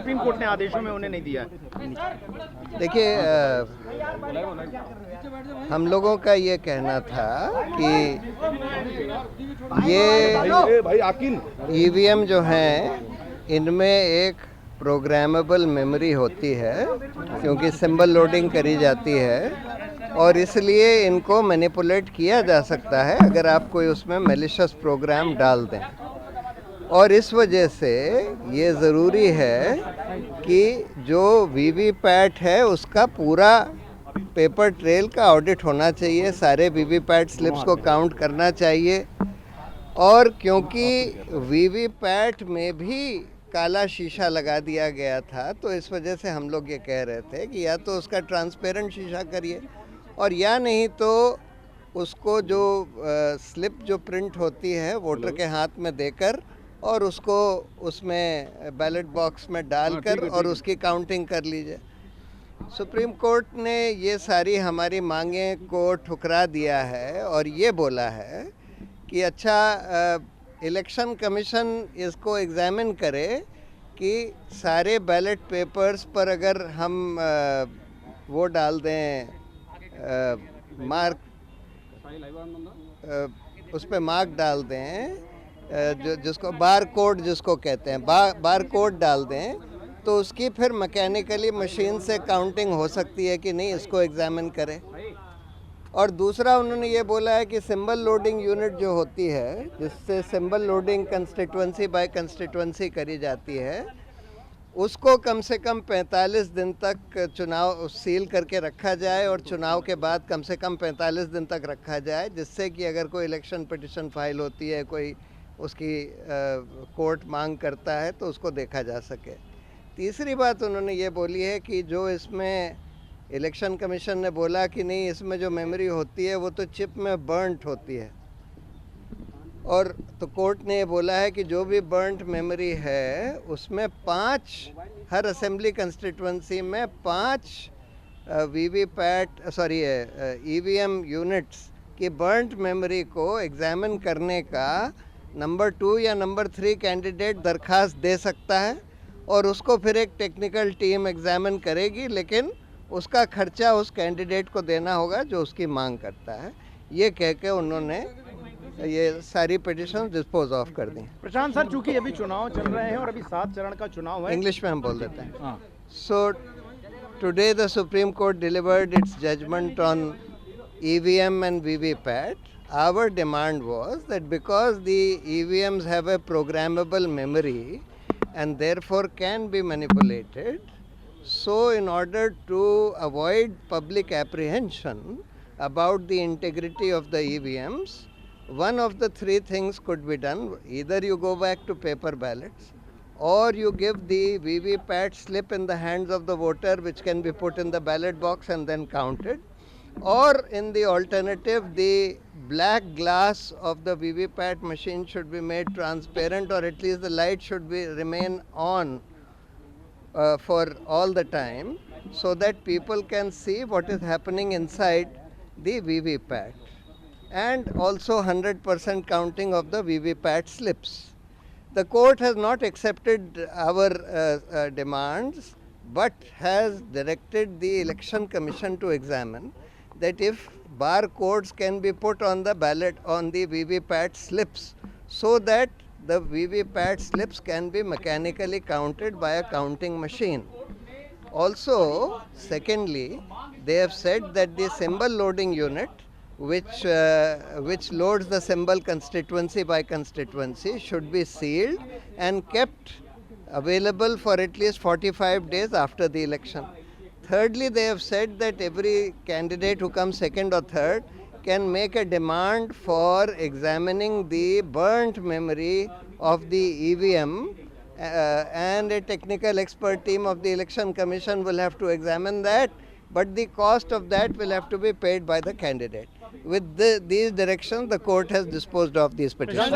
Supreme court ने आदेशों में उन्हें नहीं दिया है। देखिए, हम लोगों का ये कहना था कि ये ईवीएम जो हैं इनमें एक प्रोग्रामेबल मेमोरी होती है, क्योंकि सिंबल लोडिंग करी जाती है और इसलिए इनको मैनिपुलेट किया जा सकता है अगर आप कोई उसमें मैलिशियस प्रोग्राम डाल दें। और इस वजह से ये ज़रूरी है कि जो वीवीपैट है उसका पूरा पेपर ट्रेल का ऑडिट होना चाहिए, सारे वीवीपैट स्लिप्स को काउंट करना चाहिए। और क्योंकि वीवीपैट में भी काला शीशा लगा दिया गया था, तो इस वजह से हम लोग ये कह रहे थे कि या तो उसका ट्रांसपेरेंट शीशा करिए और या नहीं तो उसको जो स्लिप जो प्रिंट होती है वोटर के हाथ में देकर और उसको उसमें बैलेट बॉक्स में डालकर और उसकी काउंटिंग कर लीजिए। सुप्रीम कोर्ट ने ये सारी हमारी मांगें को ठुकरा दिया है और ये बोला है कि अच्छा, इलेक्शन कमीशन इसको एग्जामिन करे कि सारे बैलेट पेपर्स पर अगर हम वो डाल दें मार्क, उस पर मार्क डाल दें, जिसको बार कोड जिसको कहते हैं, बार कोड डाल दें, तो उसकी फिर मैकेनिकली मशीन से काउंटिंग हो सकती है कि नहीं, इसको एग्जामिन करें। और दूसरा उन्होंने ये बोला है कि सिंबल लोडिंग यूनिट जो होती है, जिससे symbol loading constituency by constituency करी जाती है, उसको कम से कम 45 दिन तक चुनाव सील करके रखा जाए और चुनाव के बाद कम से कम 45 दिन तक रखा जाए, जिससे कि अगर कोई इलेक्शन पिटिशन फाइल होती है, कोई उसकी कोर्ट मांग करता है तो उसको देखा जा सके। तीसरी बात उन्होंने ये बोली है कि जो इसमें इलेक्शन कमीशन ने बोला कि नहीं, इसमें जो मेमोरी होती है वो तो चिप में बर्नट होती है, और तो कोर्ट ने ये बोला है कि जो भी बर्नट मेमोरी है उसमें 5 हर असेंबली कंस्टिट्यूंसी में 5 ईवीएम यूनिट्स की बर्नट मेमोरी को एग्जामिन करने का नंबर 2 या नंबर 3 कैंडिडेट दरख्वास्त दे सकता है और उसको फिर एक टेक्निकल टीम एग्जामिन करेगी, लेकिन उसका खर्चा उस कैंडिडेट को देना होगा जो उसकी मांग करता है। ये कह के उन्होंने ये सारी पिटिशन डिस्पोज ऑफ कर दी। प्रशांत सर, चूंकि अभी चुनाव चल रहे हैं और अभी 7 चरण का चुनाव है, इंग्लिश में हम बोल देते हैं। So today the Supreme Court delivered its judgment on EVM and VVPAT. Our demand was that because the EVMs have a programmable memory and therefore can be manipulated, so in order to avoid public apprehension about the integrity of the EVMs, one of the 3 things could be done. Either you go back to paper ballots, or you give the VVPAT slip in the hands of the voter, which can be put in the ballot box and then counted, or in the alternative, the black glass of the VVPAT machine should be made transparent, or at least the light should remain on for all the time, so that people can see what is happening inside the VVPAT, and also 100% counting of the VVPAT slips. The court has not accepted our demands, but has directed the Election Commission to examine that if barcodes can be put on the ballot, on the VVPAT slips, so that the VVPAT slips can be mechanically counted by a counting machine. Also, secondly, they have said that the symbol loading unit, which loads the symbol constituency by constituency, should be sealed and kept available for at least 45 days after the election. Thirdly, they have said that every candidate who comes second or third can make a demand for examining the burnt memory of the EVM, and a technical expert team of the Election Commission will have to examine that, but the cost of that will have to be paid by the candidate. With these directions, the court has disposed of these petitions.